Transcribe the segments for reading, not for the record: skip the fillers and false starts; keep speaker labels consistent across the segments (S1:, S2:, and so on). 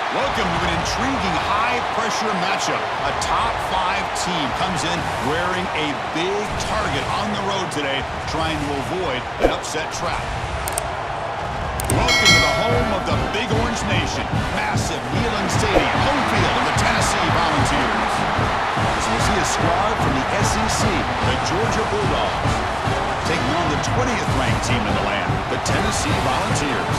S1: Welcome to an intriguing high-pressure matchup. A top-5 team comes in wearing a big target on the road today, trying to avoid an upset trap. Welcome to the home of the Big Orange Nation. Massive Neyland Stadium, home field of the Tennessee Volunteers. So we'll see a squad from the SEC, the Georgia Bulldogs, taking on the 20th-ranked team in the land, the Tennessee Volunteers.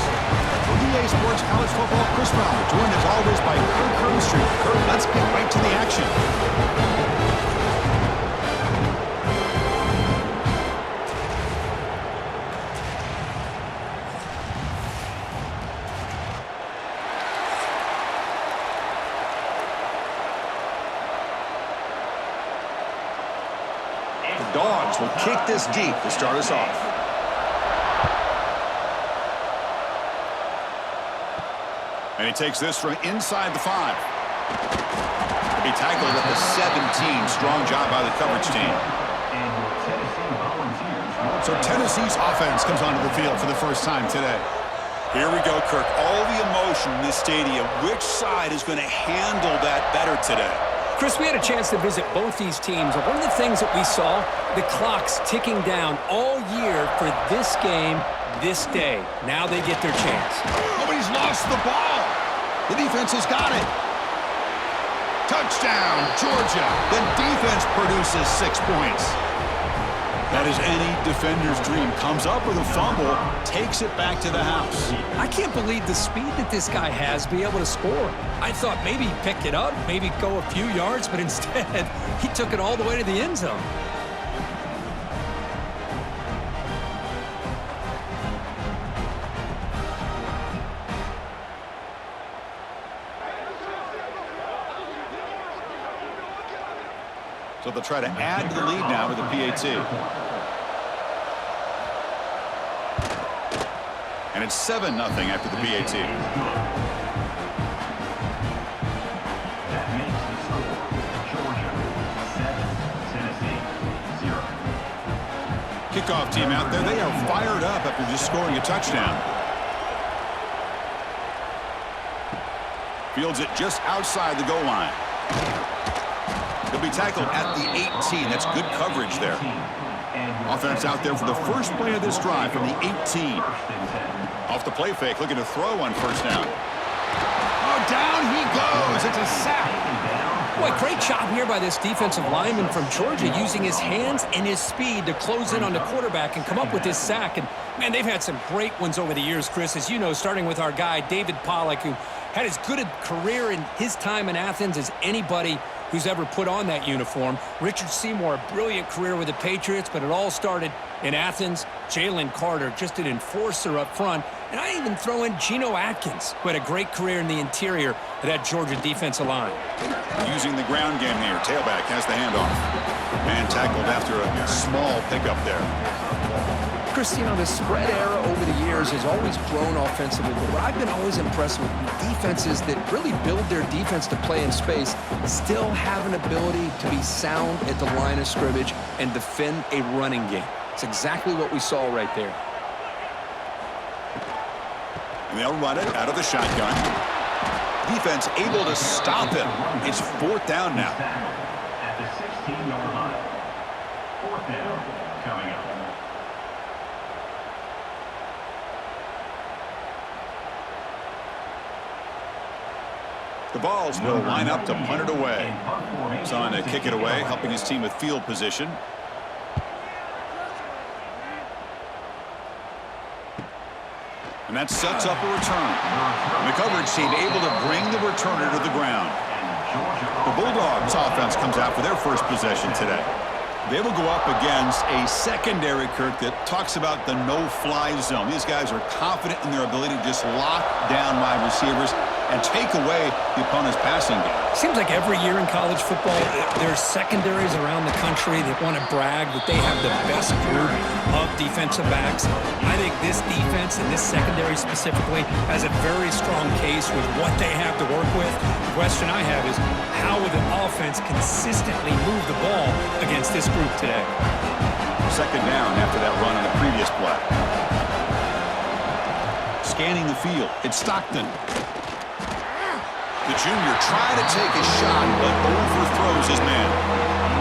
S1: For EA Sports College Football, Chris Fowler, joined as always by Kurt Kirkstreet. Kurt, let's get right to the action. The Dogs will kick this deep to start us off. And he takes this from inside the 5. To be tackled at the 17. Strong job by the coverage team. So Tennessee's offense comes onto the field for the first time today. Here we go, Kirk. All the emotion in this stadium. Which side is going to handle that better today?
S2: Chris, we had a chance to visit both these teams. And one of the things that we saw, the clock's ticking down all year for this game, this day. Now they get their chance.
S1: Nobody's lost the ball. The defense has got it. Touchdown, Georgia. The defense produces 6 points. That is any defender's dream. Comes up with a fumble, takes it back to the house.
S2: I can't believe the speed that this guy has to be able to score. I thought maybe he'd pick it up, maybe go a few yards, but instead he took it all the way to the end zone.
S1: So they'll try to add to the lead now with the PAT. And it's 7-0 after the PAT.
S3: That makes the score Georgia 7, Tennessee 0.
S1: Kickoff team out there. They are fired up after just scoring a touchdown. Fields it just outside the goal line. He'll be tackled at the 18. That's good coverage there. Offense out there for the first play of this drive from the 18. Off the play fake, looking to throw on first down. Oh, down he goes. It's a sack.
S2: Boy, great job here by this defensive lineman from Georgia, using his hands and his speed to close in on the quarterback and come up with this sack. And, man, they've had some great ones over the years, Chris, as you know, starting with our guy, David Pollock, who had as good a career in his time in Athens as anybody who's ever put on that uniform. Richard Seymour, a brilliant career with the Patriots, but it all started in Athens. Jalen Carter, just an enforcer up front. And I even throw in Geno Atkins, who had a great career in the interior of that Georgia defensive line.
S1: Using the ground game here. Tailback has the handoff. Man tackled after a small pickup there.
S2: Chris, you know, the spread era over the years has always grown offensively, but what I've been always impressed with defenses that really build their defense to play in space still have an ability to be sound at the line of scrimmage and defend a running game. It's exactly what we saw right there.
S1: And they'll run it out of the shotgun. Defense able to stop him. It's 4th down now.
S3: At the 16-yard line. 4th down coming up.
S1: The Balls will line up to punt it away. He's on to kick it away, helping his team with field position. And that sets up a return. And the coverage team able to bring the returner to the ground. The Bulldogs offense comes out for their first possession today. They will go up against a secondary, Kirk, that talks about the no-fly zone. These guys are confident in their ability to just lock down wide receivers and take away the opponent's passing game.
S2: Seems like every year in college football, there's secondaries around the country that want to brag that they have the best group of defensive backs. I think this defense and this secondary specifically has a very strong case with what they have to work with. The question I have is, how will the offense consistently move the ball against this group today?
S1: 2nd down after that run on the previous play. Scanning the field, it's Stockton. The junior trying to take a shot, but overthrows his man.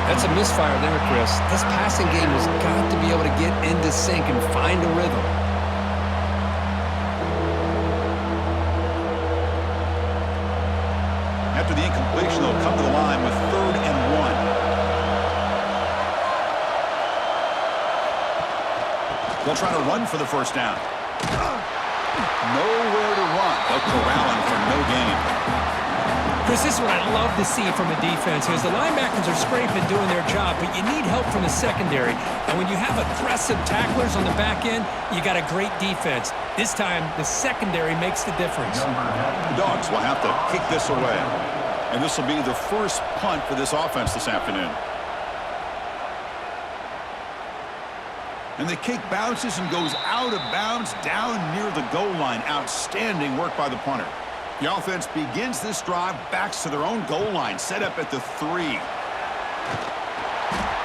S2: That's a misfire there, Chris. This passing game has got to be able to get into sync and find a rhythm.
S1: After the incompletion, they'll come to the line with 3rd and 1. They'll try to run for the first down. Nowhere to run. They'll corral him for no gain.
S2: Chris, this is what I love to see from a defense is the linebackers are scraping, doing their job, but you need help from the secondary. And when you have aggressive tacklers on the back end, you got a great defense. This time, the secondary makes the difference.
S1: The Dogs will have to kick this away. And this will be the first punt for this offense this afternoon. And the kick bounces and goes out of bounds down near the goal line. Outstanding work by the punter. The offense begins this drive, backs to their own goal line, set up at the 3.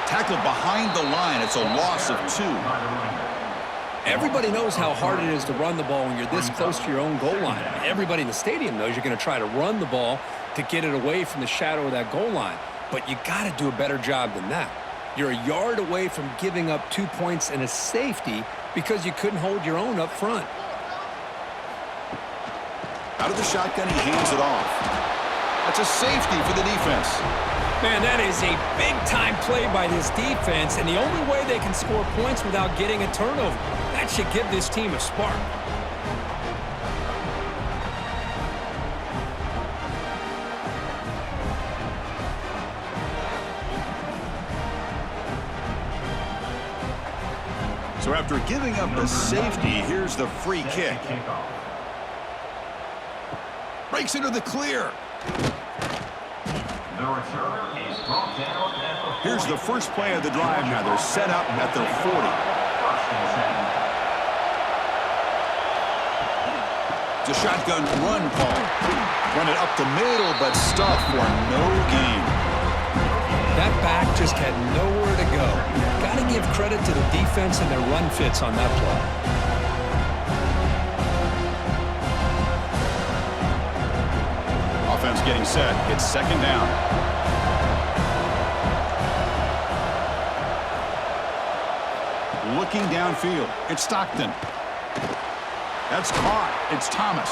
S1: Tackled behind the line. It's a loss of 2.
S2: Everybody knows how hard it is to run the ball when you're this close to your own goal line. Everybody in the stadium knows you're going to try to run the ball to get it away from the shadow of that goal line. But you got to do a better job than that. You're a yard away from giving up 2 points and a safety because you couldn't hold your own up front.
S1: Out of the shotgun, he hands it off. That's a safety for the defense.
S2: Man, that is a big-time play by this defense, and the only way they can score points without getting a turnover. That should give this team a spark.
S1: So after giving up the safety, here's the free kick. Breaks into the clear. Here's the first play of the drive now. They're set up at their 40. It's a shotgun run call. Run it up the middle, but stuffed for no gain.
S2: That back just had nowhere to go. Got to give credit to the defense and their run fits on that play.
S1: Offense getting set. It's 2nd down. Looking downfield. It's Stockton. That's caught. It's Thomas.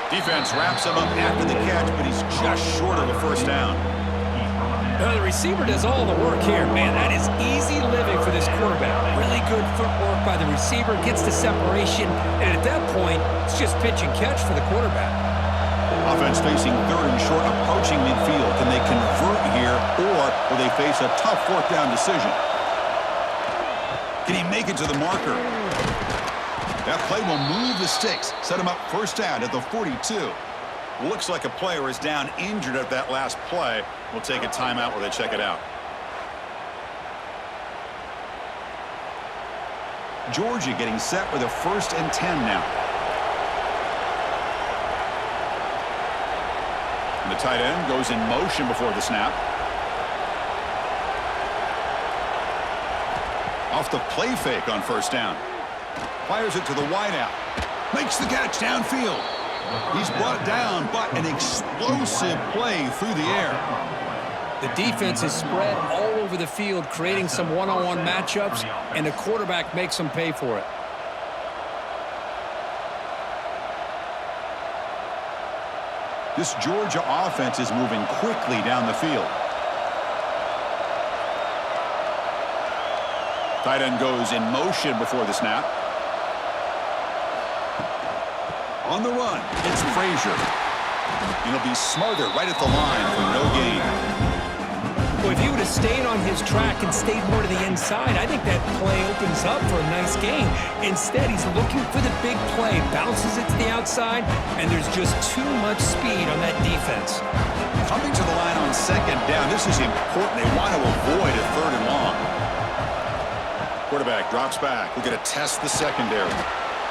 S1: Defense wraps him up after the catch, but he's just short of a first down.
S2: The receiver does all the work here. Man, that is easy living for this quarterback. Really good footwork by the receiver, gets the separation, and at that point, it's just pitch and catch for the quarterback.
S1: Offense facing 3rd and short, approaching midfield. Can they convert here, or will they face a tough 4th down decision? Can he make it to the marker? That play will move the sticks, set him up first down at the 42. Looks like a player is down injured at that last play. We'll take a timeout while they check it out. Georgia getting set with a 1st and 10 now. And the tight end goes in motion before the snap. Off the play fake on first down. Fires it to the wideout. Makes the catch downfield. He's brought down, but an explosive play through the air.
S2: The defense is spread all over the field, creating some one-on-one matchups, and the quarterback makes them pay for it.
S1: This Georgia offense is moving quickly down the field. Tight end goes in motion before the snap. On the run, it's Frazier. He'll be smothered right at the line for no gain.
S2: Well, if he would have stayed on his track and stayed more to the inside, I think that play opens up for a nice gain. Instead, he's looking for the big play, bounces it to the outside, and there's just too much speed on that defense.
S1: Coming to the line on 2nd down, this is important. They want to avoid a 3rd and long. Quarterback drops back. We're going to test the secondary.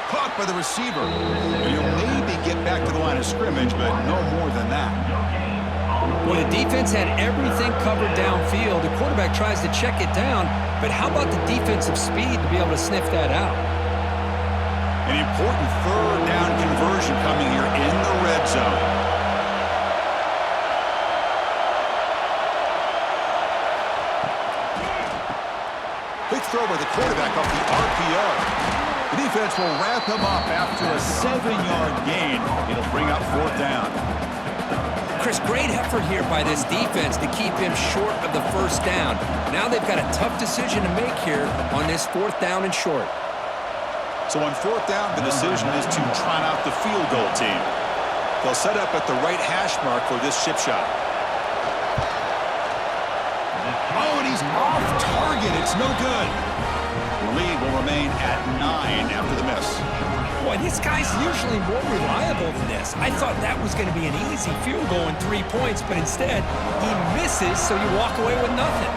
S1: Caught by the receiver. And he'll maybe get back to the line of scrimmage, but no more than that.
S2: Well, the defense had everything covered downfield. The quarterback tries to check it down, but how about the defensive speed to be able to sniff that out?
S1: An important 3rd down conversion coming here in the red zone. throw by the quarterback off the RPO. The defense will wrap him up after a 7-yard gain. It'll bring up 4th down.
S2: Chris, great effort here by this defense to keep him short of the 1st down. Now they've got a tough decision to make here on this 4th down and short.
S1: So on 4th down, the decision is to trot out the field goal team. They'll set up at the right hash mark for this chip shot. Oh, and he's off target. It's no good. The lead will remain at 9 after the miss.
S2: Boy, this guy's usually more reliable than this. I thought that was going to be an easy field goal and 3 points, but instead, he misses, so you walk away with nothing.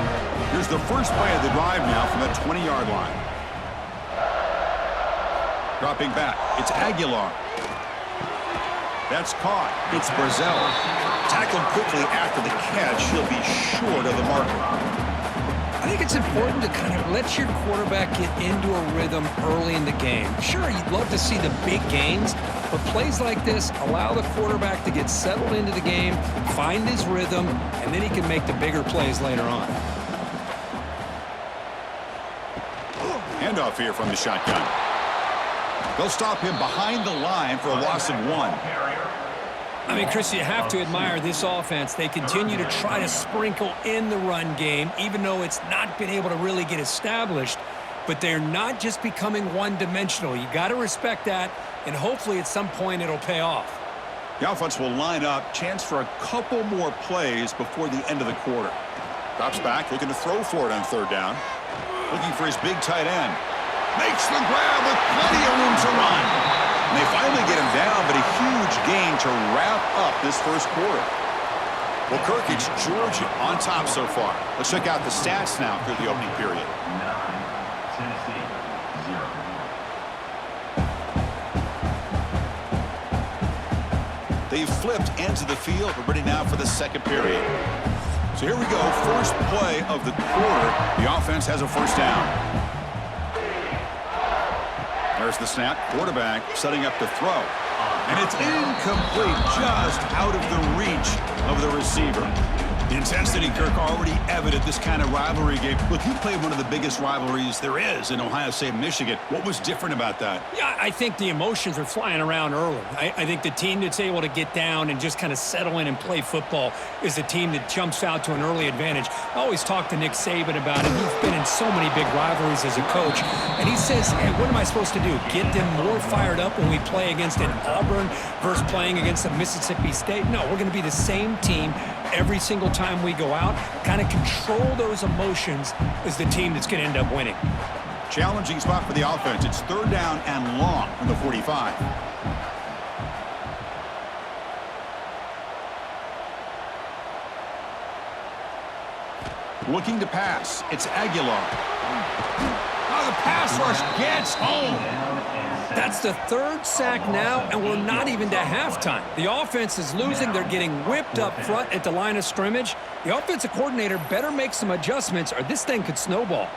S1: Here's the first play of the drive now from the 20-yard line. Dropping back, it's Aguilar. That's caught. It's Brazil. Tackled quickly after the catch. He'll be short of the marker.
S2: I think it's important to kind of let your quarterback get into a rhythm early in the game. Sure, you'd love to see the big gains, but plays like this allow the quarterback to get settled into the game, find his rhythm, and then he can make the bigger plays later on.
S1: Handoff here from the shotgun. They'll stop him behind the line for a loss of 1.
S2: I mean, Chris, you have to admire this offense. They continue to try to sprinkle in the run game, even though it's not been able to really get established. But they're not just becoming one-dimensional. You got to respect that, and hopefully at some point it'll pay off.
S1: The offense will line up. Chance for a couple more plays before the end of the quarter. Drops back, looking to throw for it on 3rd down. Looking for his big tight end. Makes the grab with plenty of room to run. And they finally get him down, but a huge gain to wrap up this first quarter. Well, Kirk, it's Georgia on top so far. Let's check out the stats now through the opening period.
S3: 9, Tennessee, 0.
S1: They've flipped ends of the field. We're ready now for the 2nd period. So here we go. First play of the quarter. The offense has a 1st down. There's the snap. Quarterback setting up to throw. And it's incomplete, just out of the reach of the receiver. The intensity, Kirk, already evident this kind of rivalry game. Look, you played one of the biggest rivalries there is in Ohio State and Michigan. What was different about that?
S2: Yeah, I think the emotions are flying around early. I think the team that's able to get down and just kind of settle in and play football is the team that jumps out to an early advantage. I always talk to Nick Saban about it. He's been in so many big rivalries as a coach. And he says, hey, what am I supposed to do? Get them more fired up when we play against an Auburn versus playing against a Mississippi State? No, we're going to be the same team every single time we go out. Kind of control those emotions is the team that's going to end up winning.
S1: Challenging spot for the offense. It's 3rd down and long from the 45. Looking to pass. It's Aguilar. Oh, the pass rush gets home.
S2: That's the 3rd sack now, and we're not even to halftime. The offense is losing. They're getting whipped up front at the line of scrimmage. The offensive coordinator better make some adjustments or this thing could snowball.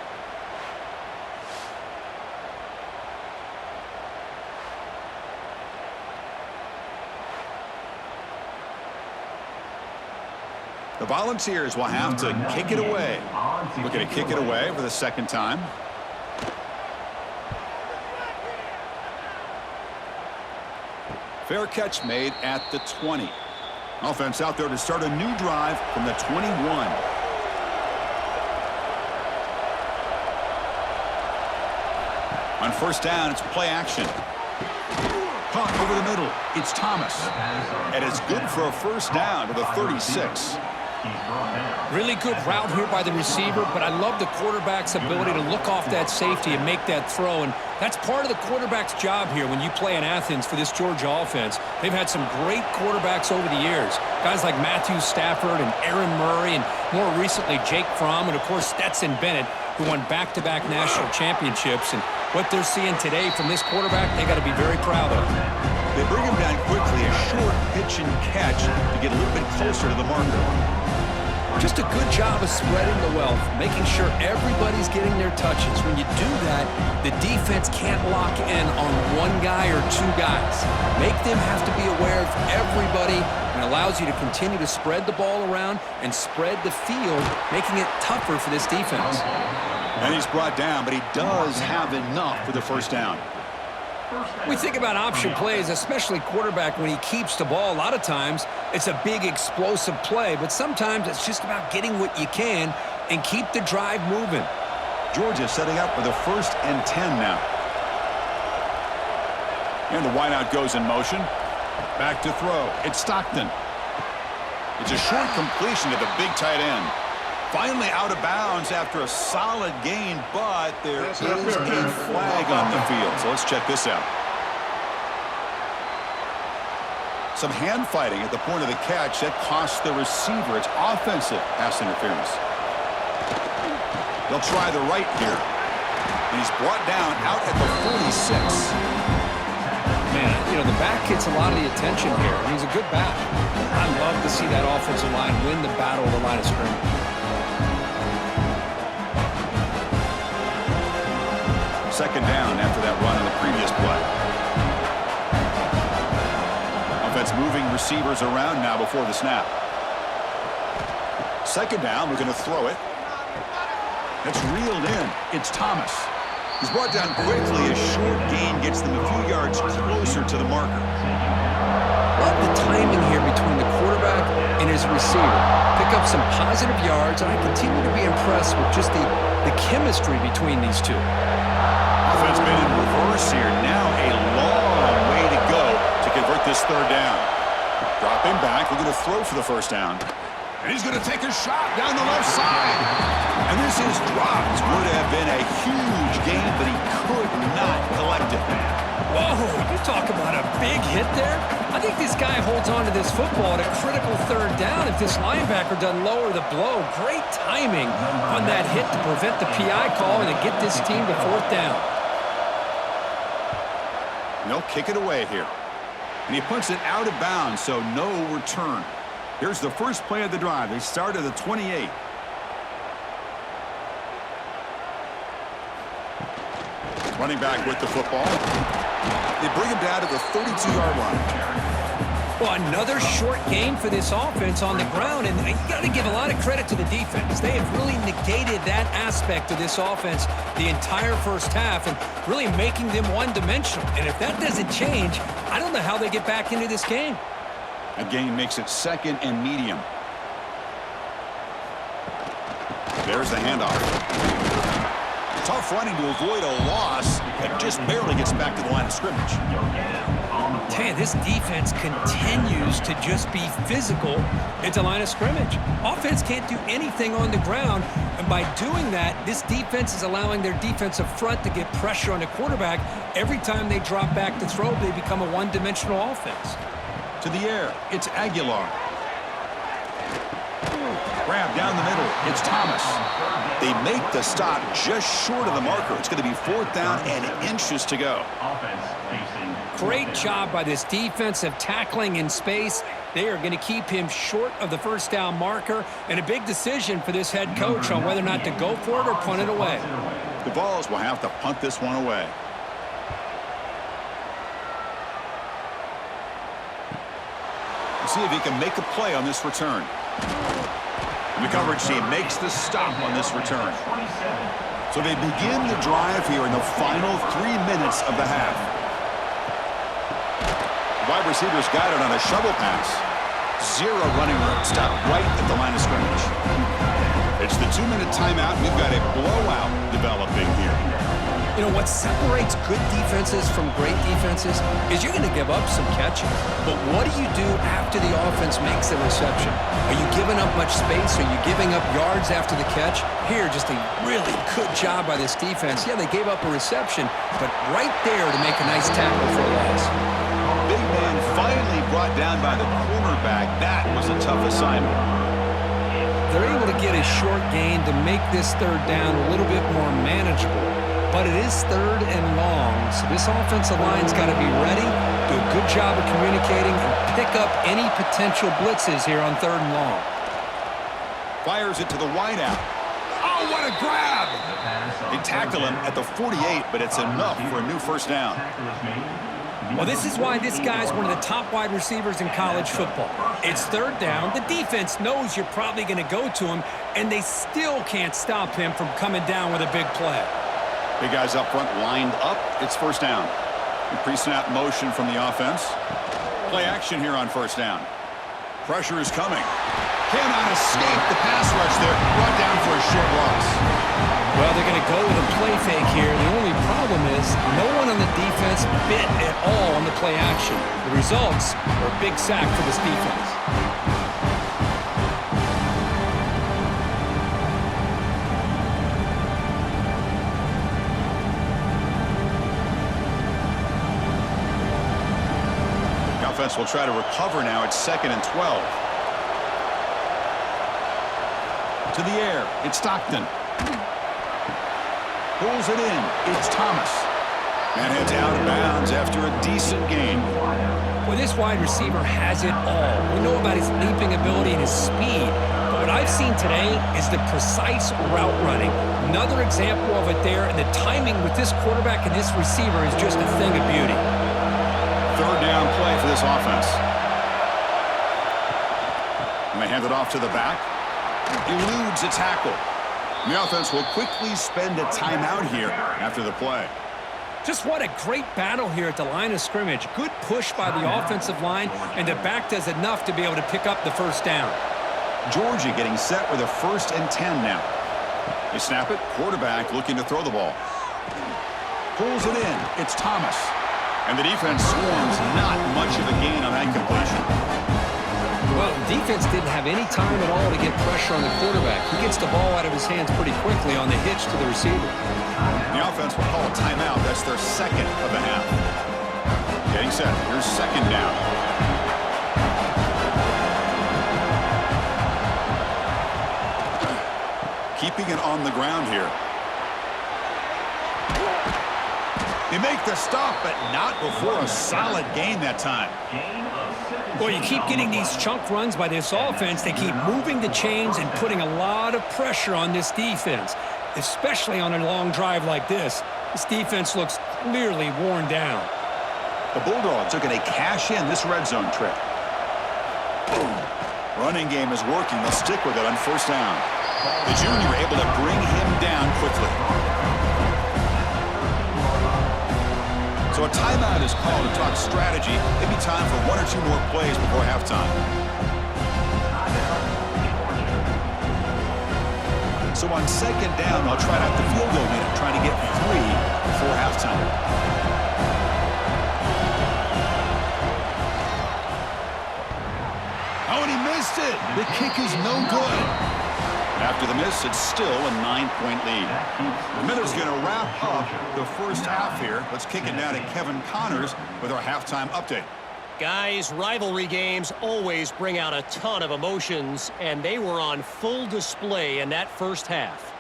S1: The Volunteers will have to kick it away. Looking to kick it away for the 2nd time. Fair catch made at the 20. Offense out there to start a new drive from the 21. On 1st down, it's play action. Caught over the middle. It's Thomas. And it's good for a 1st down to the 36.
S2: Really good route here by the receiver, but I love the quarterback's ability to look off that safety and make that throw. And that's part of the quarterback's job here when you play in Athens for this Georgia offense. They've had some great quarterbacks over the years. Guys like Matthew Stafford and Aaron Murray and more recently Jake Fromm and, of course, Stetson Bennett, who won back-to-back national championships. And what they're seeing today from this quarterback, they got to be very proud of.
S1: They bring him down quickly, a short pitch and catch to get a little bit closer to the marker.
S2: Just a good job of spreading the wealth, making sure everybody's getting their touches. When you do that, the defense can't lock in on one guy or 2 guys. Make them have to be aware of everybody and allows you to continue to spread the ball around and spread the field, making it tougher for this defense.
S1: And he's brought down, but he does have enough for the first down.
S2: We think about option plays, especially quarterback, when he keeps the ball. A lot of times, it's a big explosive play, but sometimes it's just about getting what you can and keep the drive moving.
S1: Georgia setting up for the 1st and 10 now. And the wideout goes in motion. Back to throw. It's Stockton. It's a short completion to the big tight end. Finally out of bounds after a solid gain, but there is a flag on the field. So let's check this out. Some hand fighting at the point of the catch. That costs the receiver. It's offensive pass interference. They'll try the right here. And he's brought down out at the 46.
S2: Man, you know, the back gets a lot of the attention here. And he's a good back. I love to see that offensive line win the battle of the line of scrimmage.
S1: Second down after that run on the previous play. Offense moving receivers around now before the snap. Second down, we're going to throw it. That's reeled in. It's Thomas. He's brought down quickly. A short gain gets them a few yards closer to the marker.
S2: Love the timing here between the quarterback and his receiver. Pick up some positive yards, and I continue to be impressed with just the chemistry between these two.
S1: Offense been in reverse here. Now a long way to go to convert this third down. Dropping back. We're going to throw for the first down. And he's going to take a shot down the left side. And this is dropped. Would have been a huge gain, but he could not collect it.
S2: Whoa, you talk about a big hit there. I think this guy holds on to this football at a critical third down if this linebacker doesn't lower the blow. Great timing on that hit to prevent the PI call and to get this team to fourth down.
S1: They'll kick it away here. And he puts it out of bounds, so no return. Here's the first play of the drive. They start at the 28. Running back with the football. They bring him down to the 32-yard line.
S2: Well, another short gain for this offense on the ground, and you got to give a lot of credit to the defense. They have really negated that aspect of this offense the entire first half and really making them one-dimensional. And if that doesn't change, I don't know how they get back into this game.
S1: A gain makes it second and medium. There's the handoff. Tough running to avoid a loss, but just barely gets back to the line of scrimmage.
S2: Man, this defense continues to just be physical at the line of scrimmage. Offense can't do anything on the ground, and by doing that, this defense is allowing their defensive front to get pressure on the quarterback. Every time they drop back to throw, they become a one-dimensional offense.
S1: To the air, it's Aguilar. Grab down the middle, it's Thomas. They make the stop just short of the marker. It's going to be fourth down and inches to go.
S2: Great job by this defensive tackling in space. They are going to keep him short of the first down marker, and a big decision for this head coach on whether or not to go for it or punt it away.
S1: The Vols will have to punt this one away. Let's see if he can make a play on this return. And the coverage team makes the stop on this return. So they begin the drive here in the final 3 minutes of the half. Wide receivers got it on a shovel pass. Zero running room. Stop right at the line of scrimmage. It's the 2-minute timeout. We've got a blowout developing here.
S2: You know, what separates good defenses from great defenses is you're going to give up some catches. But what do you do after the offense makes the reception? Are you giving up much space? Are you giving up yards after the catch? Here, just a really good job by this defense. Yeah, they gave up a reception, but right there to make a nice tackle for a loss.
S1: Big man finally brought down by the cornerback. That was a tough assignment.
S2: They're able to get a short gain to make this third down a little bit more manageable. But it is third and long, so this offensive line's got to be ready, do a good job of communicating, and pick up any potential blitzes here on third and long.
S1: Fires it to the wideout. Oh, what a grab! They tackle him at the 48, but it's enough for a new first down.
S2: Well, this is why this guy's one of the top wide receivers in college football. It's third down. The defense knows you're probably going to go to him, and they still can't stop him from coming down with a big play.
S1: Big guys up front lined up. It's first down. Pre-snap motion from the offense. Play action here on first down. Pressure is coming. Cannot escape the pass rush there. Brought down for a short loss.
S2: Well, they're going to go with a play fake here. The only problem is no one on the defense bit at all on the play action. The results are a big sack for this defense.
S1: The offense will try to recover now. It's 2nd and 12. To the air. It's Stockton. Pulls it in. It's Thomas. And heads out of bounds after a decent gain.
S2: Well, this wide receiver has it all. We know about his leaping ability and his speed. But what I've seen today is the precise route running. Another example of it there. And the timing with this quarterback and this receiver is just a thing of beauty.
S1: Third down play for this offense. And they hand it off to the back. Eludes a tackle. The offense will quickly spend a timeout here after the play.
S2: Just what a great battle here at the line of scrimmage. Good push by the offensive line, and the back does enough to be able to pick up the first down.
S1: Georgia getting set with a 1st and 10 now. They snap it. Quarterback looking to throw the ball. Pulls it in. It's Thomas. And the defense swarms. Not much of a gain on that completion.
S2: Well, defense didn't have any time at all to get pressure on the quarterback. He gets the ball out of his hands pretty quickly on the hitch to the receiver.
S1: The offense will call a timeout. That's their 2nd of the half. Getting set. Here's 2nd down. Keeping it on the ground here. They make the stop, but not before a solid gain that time.
S2: Well, you keep getting these chunk runs by this offense. They keep moving the chains and putting a lot of pressure on this defense, especially on a long drive like this. This defense looks clearly worn down.
S1: The Bulldogs are going to cash in this red zone trip. Running game is working. They'll stick with it on first down. The junior able to bring him down quickly. So a timeout is called to talk strategy. Maybe time for 1 or 2 more plays before halftime. So on 2nd down, I'll try out the field goal unit, trying to get 3 before halftime. Oh, and he missed it. The kick is no good. After the miss, it's still a 9-point lead. The Miners going to wrap up the first half here. Let's kick it down to Kevin Connors with our halftime update.
S4: Guys, rivalry games always bring out a ton of emotions, and they were on full display in that first half.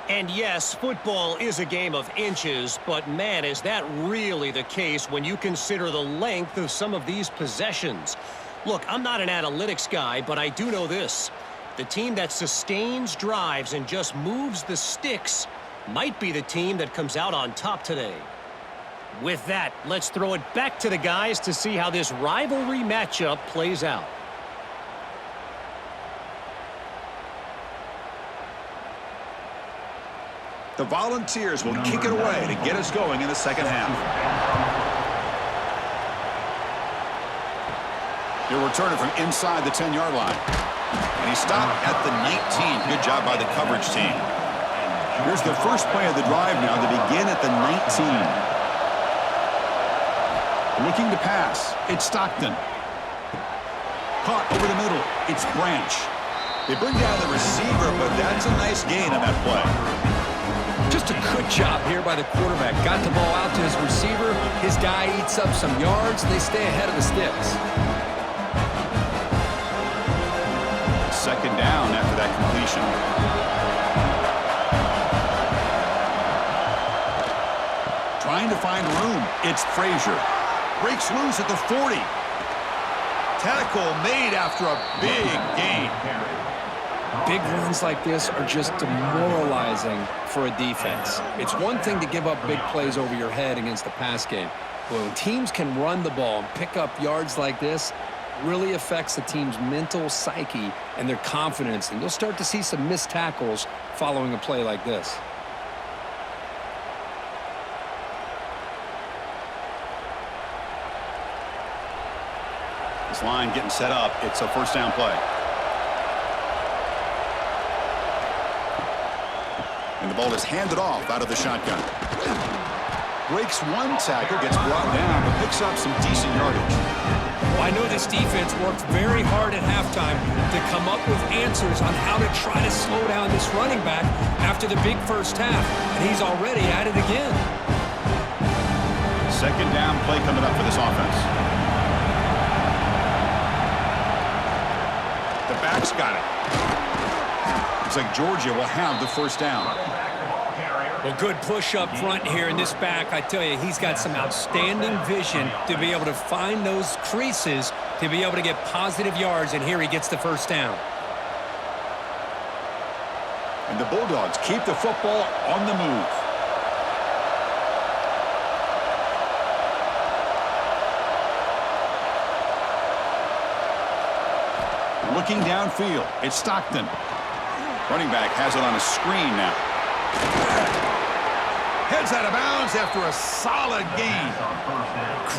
S4: And yes, football is a game of inches, but man, is that really the case when you consider the length of some of these possessions. Look, I'm not an analytics guy, but I do know this. The team that sustains drives and just moves the sticks might be the team that comes out on top today. With that, let's throw it back to the guys to see how this rivalry matchup plays out.
S1: The Volunteers will kick it away to get us going in the second half. He'll return it from inside the 10-yard line. And he stopped at the 19. Good job by the coverage team. Here's the first play of the drive now to begin at the 19. Looking to pass. It's Stockton. Caught over the middle. It's Branch. They bring down the receiver, but that's a nice gain on that play.
S2: Just a good job here by the quarterback. Got the ball out to his receiver. His guy eats up some yards. They stay ahead of the sticks.
S1: Second down after that completion. Trying to find room. It's Frazier. Breaks loose at the 40. Tackle made after a big gain.
S2: Big runs like this are just demoralizing for a defense. It's one thing to give up big plays over your head against the pass game. But when teams can run the ball and pick up yards like this, it really affects the team's mental psyche and their confidence. And you'll start to see some missed tackles following a play like this.
S1: This line getting set up. It's a first down play. And the ball is handed off out of the shotgun. Breaks one tackle, gets brought down, but picks up some decent yardage.
S2: Well, I know this defense worked very hard at halftime to come up with answers on how to try to slow down this running back after the big first half, and he's already at it again.
S1: Second down play coming up for this offense. The back's got it. Looks like Georgia will have the first down.
S2: Well, good push up front here in this back. I tell you, he's got some outstanding vision to be able to find those creases to be able to get positive yards, and here he gets the first down.
S1: And the Bulldogs keep the football on the move. Looking downfield, it's Stockton. Running back has it on a screen now. Heads out of bounds after a solid gain.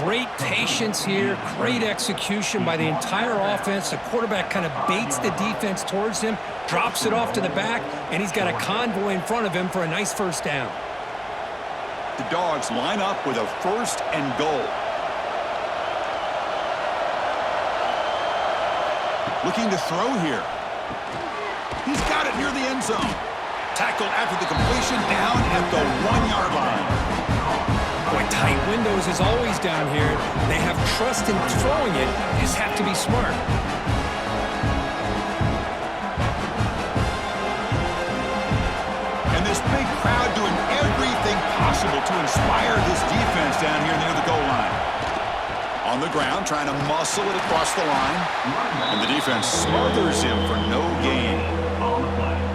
S2: Great patience here, great execution by the entire offense. The quarterback kind of baits the defense towards him, drops it off to the back, and he's got a convoy in front of him for a nice first down.
S1: The Dogs line up with a first and goal. Looking to throw here. He's got it near the end zone. Tackled after the completion, down at the 1-yard line.
S2: Boy, tight windows is always down here. They have trust in throwing it. You just have to be smart.
S1: And this big crowd doing everything possible to inspire this defense down here near the goal line. On the ground, trying to muscle it across the line. And the defense smothers him for no gain.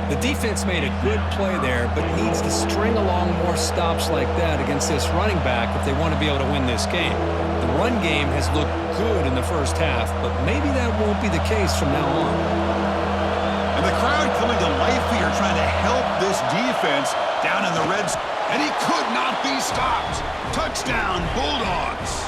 S2: The defense made a good play there, but needs to string along more stops like that against this running back if they want to be able to win this game. The run game has looked good in the first half, but maybe that won't be the case from now on.
S1: And the crowd coming to life here, trying to help this defense down in the red zone. And he could not be stopped. Touchdown, Bulldogs.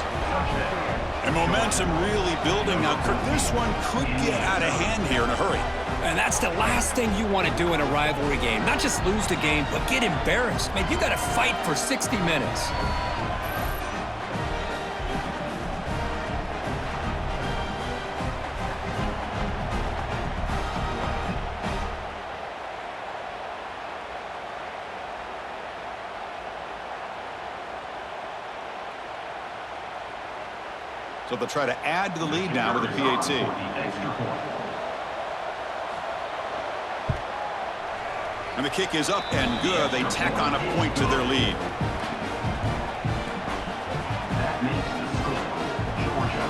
S1: And momentum really building now. Kirk, this one could get out of hand here in a hurry.
S2: And that's the last thing you want to do in a rivalry game. Not just lose the game, but get embarrassed. Man, you got to fight for 60 minutes.
S1: So they'll try to add to the lead now with a PAT. And the kick is up and good. They tack on a point to their lead.
S3: That makes the score Georgia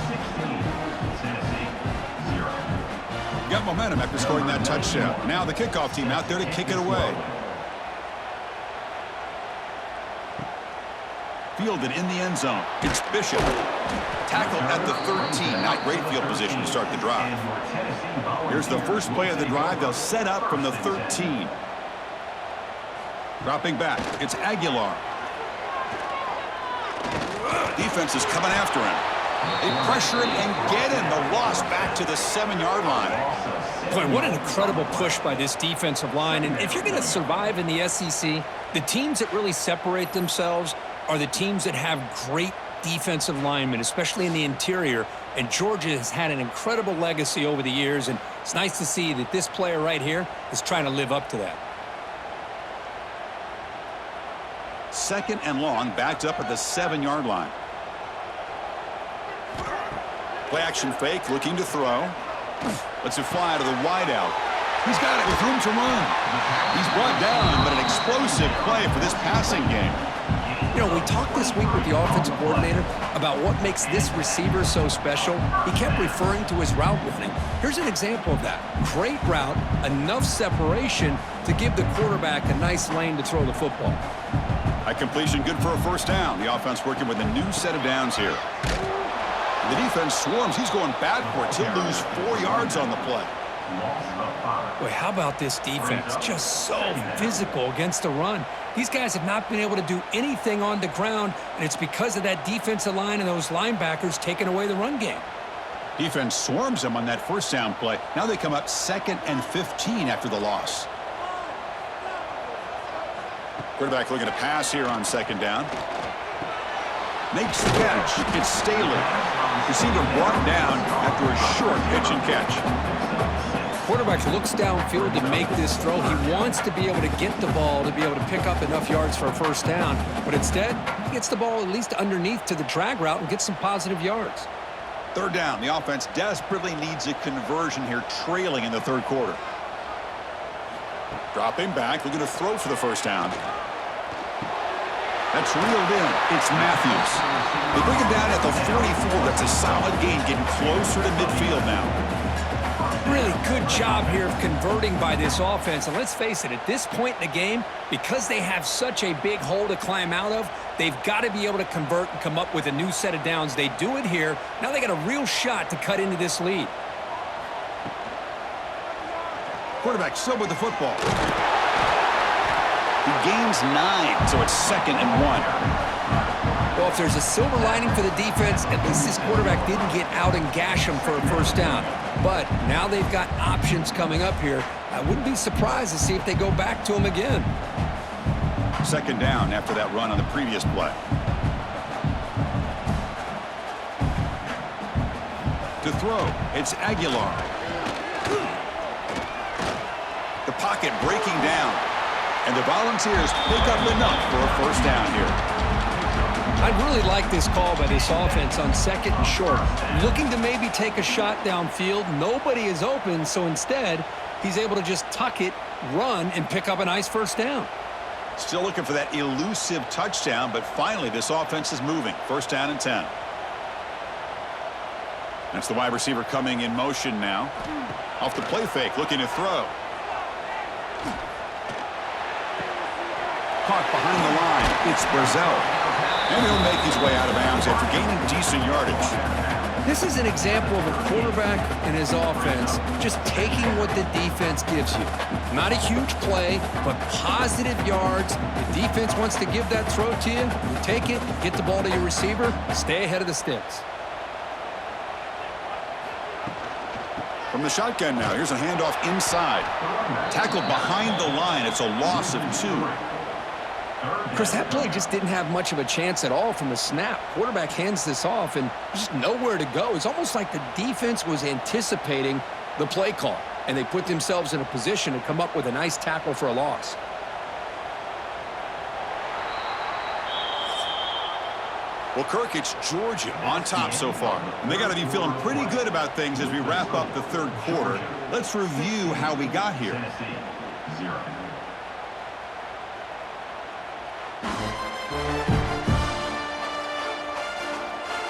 S3: 16, Tennessee 0.
S1: Got momentum after scoring that touchdown. Now the kickoff team out there to kick it away. Fielded in the end zone. It's Bishop. Tackled at the 13. Not great field position to start the drive. Here's the first play of the drive. They'll set up from the 13. Dropping back. It's Aguilar. Defense is coming after him. They pressure him and get him. The loss back to the 7-yard line.
S2: Boy, what an incredible push by this defensive line. And if you're going to survive in the SEC, the teams that really separate themselves are the teams that have great defensive linemen, especially in the interior. And Georgia has had an incredible legacy over the years, and it's nice to see that this player right here is trying to live up to that.
S1: Second and long, backed up at the 7-yard line. Play action fake, looking to throw. Lets it fly to the wideout. He's got it with room to run. He's brought down, but an explosive play for this passing game.
S2: You know, we talked this week with the offensive coordinator about what makes this receiver so special. He kept referring to his route running. Here's an example of that. Great route, enough separation to give the quarterback a nice lane to throw the football.
S1: A completion good for a first down. The offense working with a new set of downs here. The defense swarms. He's going backwards. He'll lose 4 yards on the play.
S2: Boy, how about this defense? Just so physical against the run. These guys have not been able to do anything on the ground, and it's because of that defensive line and those linebackers taking away the run game.
S1: Defense swarms them on that first down play. Now they come up 2nd and 15 after the loss. Quarterback looking to pass here on 2nd down. Makes the catch. It's Staley. Receiver brought down after a short pitch and catch.
S2: Quarterback looks downfield to make this throw. He wants to be able to get the ball to be able to pick up enough yards for a first down. But instead, he gets the ball at least underneath to the drag route and gets some positive yards.
S1: 3rd down. The offense desperately needs a conversion here, trailing in the 3rd quarter. Dropping back, looking to throw for the first down. That's reeled in. It's Matthews. They bring him down at the 44. That's a solid gain, getting closer to midfield now.
S2: Really good job here of converting by this offense. And let's face it, at this point in the game, because they have such a big hole to climb out of, they've got to be able to convert and come up with a new set of downs. They do it here. Now they got a real shot to cut into this lead.
S1: Quarterback still with the football. He gains 9, so it's 2nd and 1.
S2: Well, if there's a silver lining for the defense, at least this quarterback didn't get out and gash him for a first down. But now they've got options coming up here. I wouldn't be surprised to see if they go back to him again.
S1: 2nd down after that run on the previous play. To throw, it's Aguilar. The pocket breaking down. And the Volunteers pick up enough for a first down here.
S2: I really like this call by this offense on 2nd and short. Looking to maybe take a shot downfield. Nobody is open, so instead, he's able to just tuck it, run, and pick up a nice first down.
S1: Still looking for that elusive touchdown, but finally this offense is moving. 1st down and 10. That's the wide receiver coming in motion now. Off the play fake, looking to throw. Caught behind the line. It's Brazil. And he'll make his way out of bounds after gaining decent yardage.
S2: This is an example of a quarterback and his offense just taking what the defense gives you. Not a huge play, but positive yards. The defense wants to give that throw to you. You take it, get the ball to your receiver, stay ahead of the sticks.
S1: From the shotgun now, here's a handoff inside. Tackled behind the line. It's a loss of 2.
S2: Chris, that play just didn't have much of a chance at all from the snap. Quarterback hands this off, and there's just nowhere to go. It's almost like the defense was anticipating the play call, and they put themselves in a position to come up with a nice tackle for a loss.
S1: Well, Kirk, it's Georgia on top so far. And they got to be feeling pretty good about things as we wrap up the 3rd quarter. Let's review how we got here.
S3: Tennessee, 0.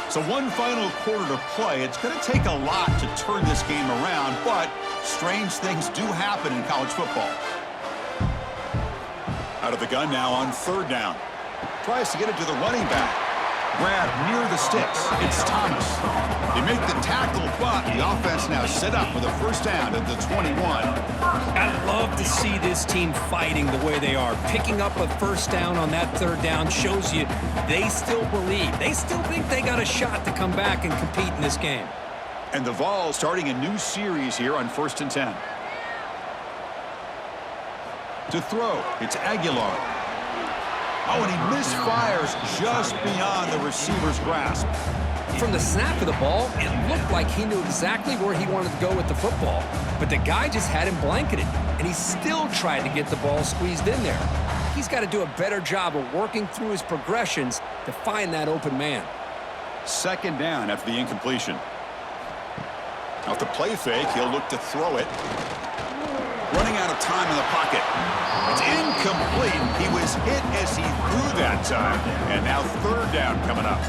S1: So one final quarter to play. It's going to take a lot to turn this game around, but strange things do happen in college football. Out of the gun now on 3rd down. Tries to get it to the running back. Grab near the sticks. It's Thomas. They make the tackle, but the offense now set up with a first down at the 21.
S2: I love to see this team fighting the way they are. Picking up a first down on that 3rd down shows you they still believe. They still think they got a shot to come back and compete in this game.
S1: And the Vols starting a new series here on 1st and 10. To throw, it's Aguilar. Oh, and he misfires just beyond the receiver's grasp.
S2: From the snap of the ball, it looked like he knew exactly where he wanted to go with the football. But the guy just had him blanketed, and he still tried to get the ball squeezed in there. He's got to do a better job of working through his progressions to find that open man.
S1: 2nd down after the incompletion. Off the play fake, he'll look to throw it. Running out of time in the pocket. It's incomplete. He was hit as he threw that time. And now third down coming up.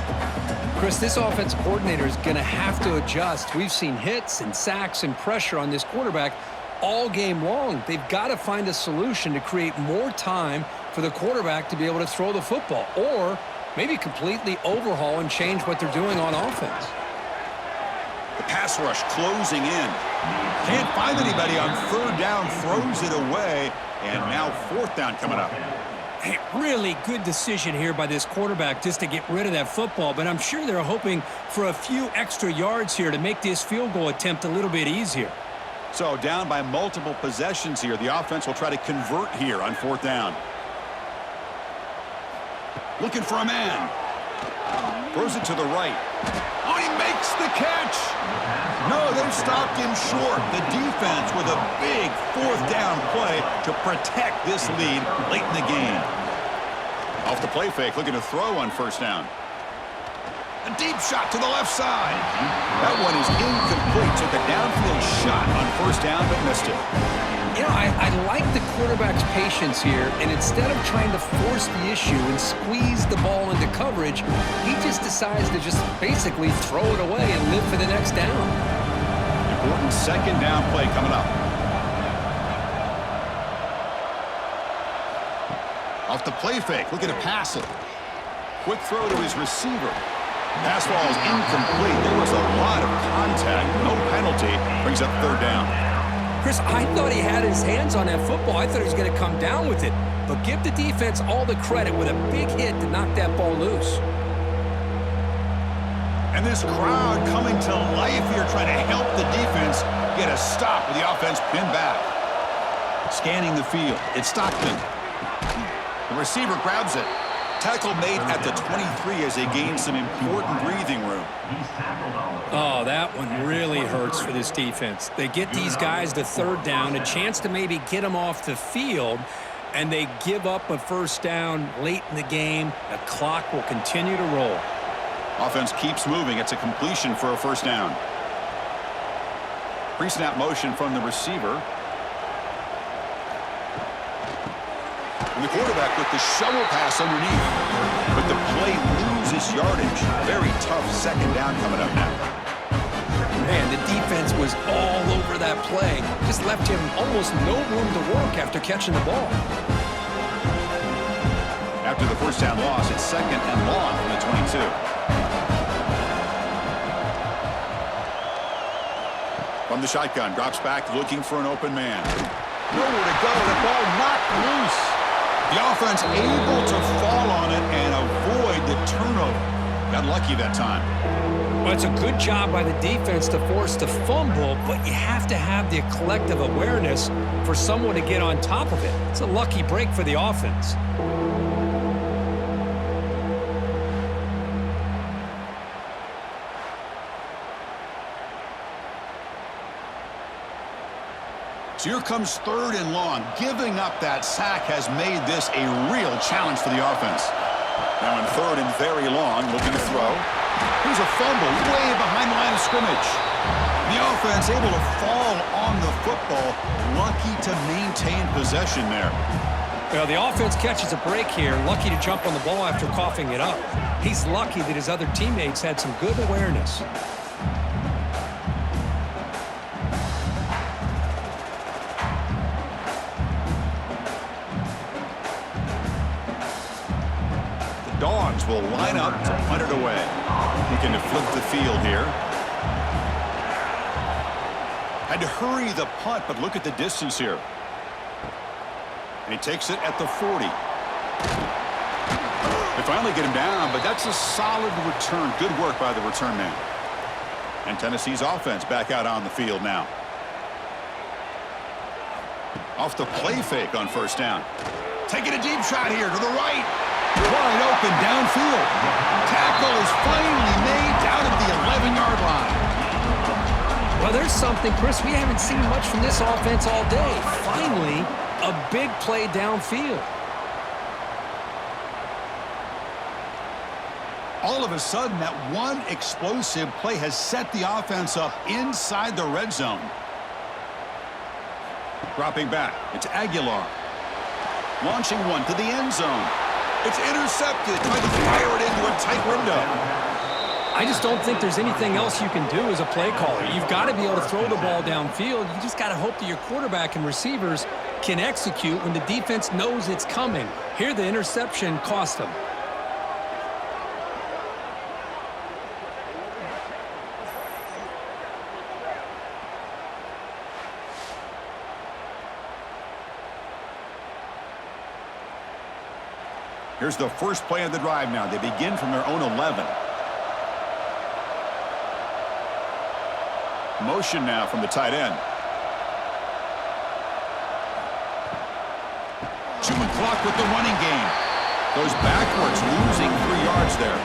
S2: Chris, this offensive coordinator is going to have to adjust. We've seen hits and sacks and pressure on this quarterback all game long. They've got to find a solution to create more time for the quarterback to be able to throw the football, or maybe completely overhaul and change what they're doing on offense.
S1: The pass rush closing in. Can't find anybody on third down, throws it away, and now fourth down coming up.
S2: Hey, really good decision here by this quarterback just to get rid of that football, but I'm sure they're hoping for a few extra yards here to make this field goal attempt a little bit easier.
S1: So down by multiple possessions here. The offense will try to convert here on fourth down. Looking for a man. Throws it to the right. Oh, he makes the catch. No, they've stopped him short. The defense with a big fourth down play to protect this lead late in the game. Off the play fake, looking to throw on first down. A deep shot to the left side. That one is incomplete. Took a downfield shot on first down, but missed it.
S2: You know, I like the quarterback's patience here, and instead of trying to force the issue and squeeze the ball into coverage, he just decides to just basically throw it away and live for the next down.
S1: Important second down play coming up. Off the play fake, looking to pass it. Quick throw to his receiver. Pass ball is incomplete. There was a lot of contact. No penalty. Brings up third down.
S2: Chris, I thought he had his hands on that football. I thought he was going to come down with it. But give the defense all the credit with a big hit to knock that ball loose.
S1: And this crowd coming to life here, trying to help the defense get a stop with the offense pinned back. Scanning the field. It's Stockton. The receiver grabs it. Tackle made at the 23 as they gain some important breathing room.
S2: Oh, that one really hurts for this defense. They get these guys to third down, a chance to maybe get them off the field, and they give up a first down late in the game. The clock will continue to roll.
S1: Offense keeps moving. It's a completion for a first down. Pre-snap motion from the receiver. And the quarterback with the shovel pass underneath. But the play loses yardage. Very tough second down coming up now.
S2: Man, the defense was all over that play. Just left him almost no room to work after catching the ball.
S1: After the first down loss, it's second and long from the 22. From the shotgun, drops back looking for an open man. Nowhere to go. The ball knocked loose. The offense able to fall on it and avoid the turnover. Got lucky that time.
S2: Well, it's a good job by the defense to force the fumble, but you have to have the collective awareness for someone to get on top of it. It's a lucky break for the offense.
S1: So here comes third and long. Giving up that sack has made this a real challenge for the offense. Now in third and very long, looking to throw. Here's a fumble way behind the line of scrimmage. The offense able to fall on the football. Lucky to maintain possession there.
S2: Well, the offense catches a break here. Lucky to jump on the ball after coughing it up. He's lucky that his other teammates had some good awareness.
S1: Dogs will line up to punt it away. Looking to flip the field here. Had to hurry the punt, but look at the distance here. And he takes it at the 40. They finally get him down, but that's a solid return. Good work by the return man. And Tennessee's offense back out on the field now. Off the play fake on first down. Taking a deep shot here to the right. Wide open downfield. Tackle is finally made down at the 11-yard line.
S2: Well, there's something, Chris. We haven't seen much from this offense all day. Finally, a big play downfield.
S1: All of a sudden, that one explosive play has set the offense up inside the red zone. Dropping back, it's Aguilar. Launching one to the end zone. It's intercepted, trying to fire it into a tight window.
S2: I just don't think there's anything else you can do as a play caller. You've got to be able to throw the ball downfield. You just got to hope that your quarterback and receivers can execute when the defense knows it's coming. Here, the interception cost them.
S1: Here's the first play of the drive now. They begin from their own 11. Motion now from the tight end. Chewing clock with the running game. Goes backwards, losing 3 yards there.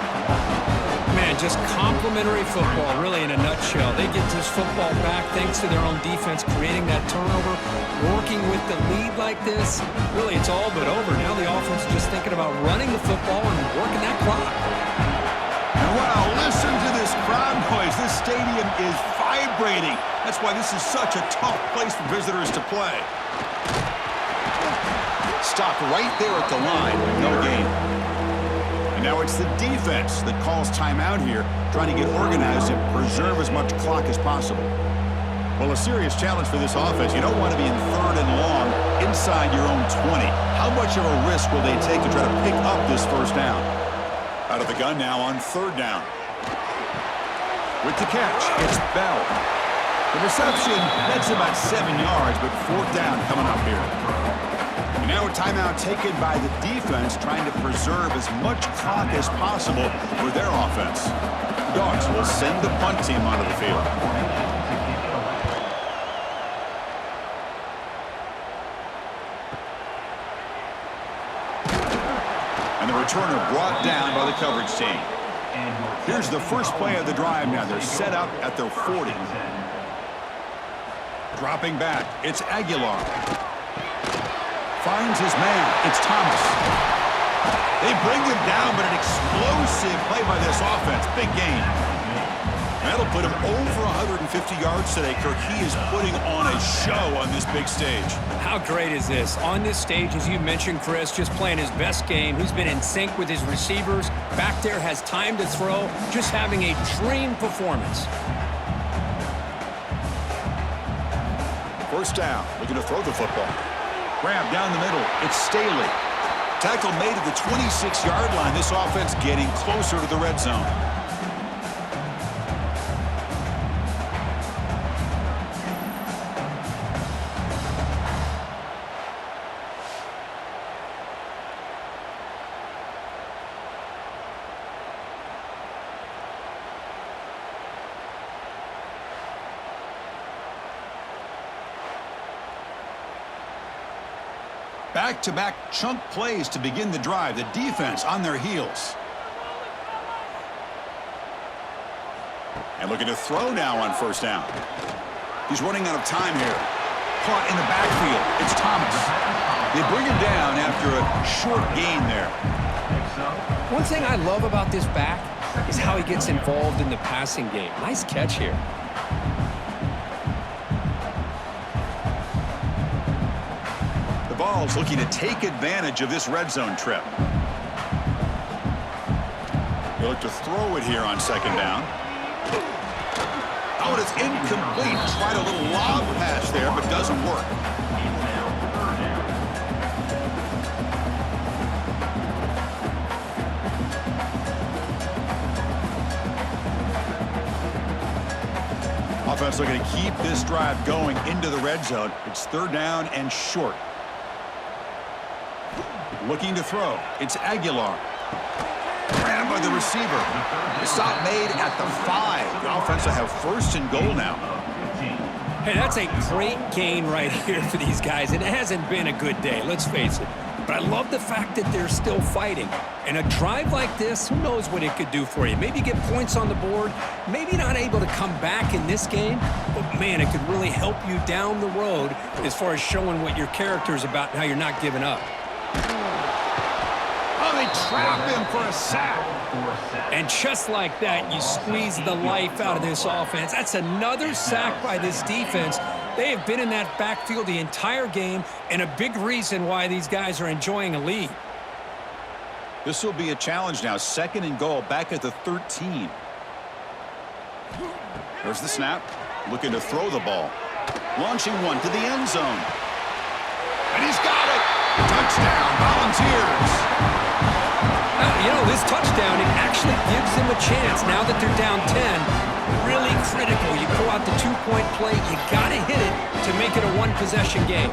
S2: Man, just complimentary football, really, in a nutshell. They get this football back thanks to their own defense, creating that turnover, working with the lead like this. Really, it's all but over. Now the offense is just thinking about running the football and working that clock.
S1: And wow, listen to this crowd noise. This stadium is vibrating. That's why this is such a tough place for visitors to play. Stopped right there at the line. No gain. And now it's the defense that calls timeout here, trying to get organized and preserve as much clock as possible. Well, a serious challenge for this offense. You don't want to be in 3rd and long inside your own 20. How much of a risk will they take to try to pick up this first down? Out of the gun now on 3rd down. With the catch, it's Bell. The reception, that's about 7 yards, but 4th down coming up here. And now a timeout taken by the defense, trying to preserve as much clock as possible for their offense. The Dogs will send the punt team onto the field. And the returner brought down by the coverage team. Here's the first play of the drive now. They're set up at their 40. Dropping back, it's Aguilar. Finds his man. It's Thomas. They bring him down, but an explosive play by this offense. Big gain. That'll put him over 150 yards today, Kirk. He is putting on a show on this big stage.
S2: How great is this? On this stage, as you mentioned, Chris, just playing his best game. He's been in sync with his receivers. Back there, has time to throw. Just having a dream performance.
S1: First down. Looking to throw the football. Grab down the middle. It's Staley. Tackle made at the 26-yard line. This offense getting closer to the red zone. Back-to-back chunk plays to begin the drive. The defense on their heels. And looking to throw now on first down. He's running out of time here. Caught in the backfield. It's Thomas. They bring him down after a short gain there.
S2: One thing I love about this back is how he gets involved in the passing game. Nice catch here.
S1: Ball's looking to take advantage of this red zone trip. They look to throw it here on second down. Oh, it's incomplete. Tried a little lob pass there, but doesn't work. Offense looking to keep this drive going into the red zone. It's 3rd down and short. Looking to throw. It's Aguilar. Grabbed by the receiver. The stop made at the 5. The offense will have 1st and goal now.
S2: Hey, that's a great gain right here for these guys. It hasn't been a good day, let's face it. But I love the fact that they're still fighting. And a drive like this, who knows what it could do for you. Maybe get points on the board. Maybe not able to come back in this game. But, man, it could really help you down the road as far as showing what your character is about and how you're not giving up.
S1: Oh, they trap him for a sack.
S2: And just like that, you squeeze the life out of this offense. That's another sack by this defense. They have been in that backfield the entire game, and a big reason why these guys are enjoying a lead.
S1: This will be a challenge now. 2nd and goal, back at the 13. There's the snap. Looking to throw the ball. Launching one to the end zone. And he's got it. Touchdown, Volunteers.
S2: You know, this touchdown, it actually gives them a chance now that they're down 10. Really critical. You pull out the 2-point play. You got to hit it to make it a one-possession game.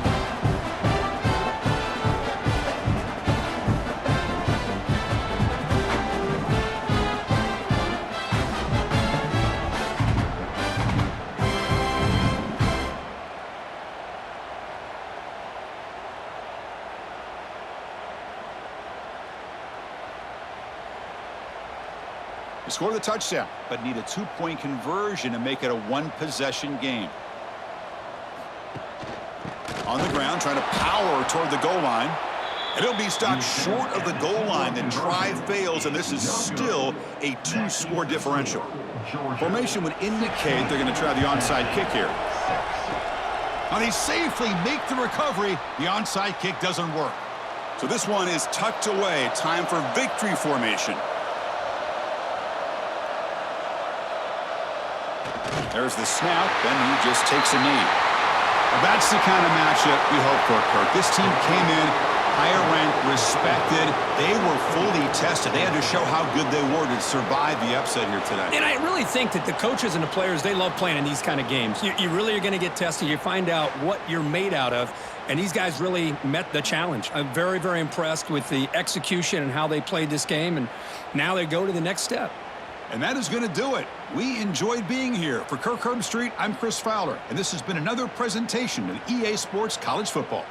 S1: Score the touchdown, but need a 2-point conversion to make it a one-possession game. On the ground, trying to power toward the goal line. And it'll be stopped short of the goal line. The try fails, and this is still a 2-score differential. Formation would indicate they're going to try the onside kick here. And they safely make the recovery. The onside kick doesn't work. So this one is tucked away. Time for victory formation. There's the snap, and he just takes a knee. Well, that's the kind of matchup we hope for, Kirk. This team came in higher ranked, respected. They were fully tested. They had to show how good they were to survive the upset here today.
S2: And I really think that the coaches and the players, they love playing in these kind of games. You really are going to get tested. You find out what you're made out of. And these guys really met the challenge. I'm very, very impressed with the execution and how they played this game. And now they go to the next step.
S1: And that is going to do it. We enjoyed being here. For Kirk Herbstreit, I'm Chris Fowler, and this has been another presentation of EA Sports College Football.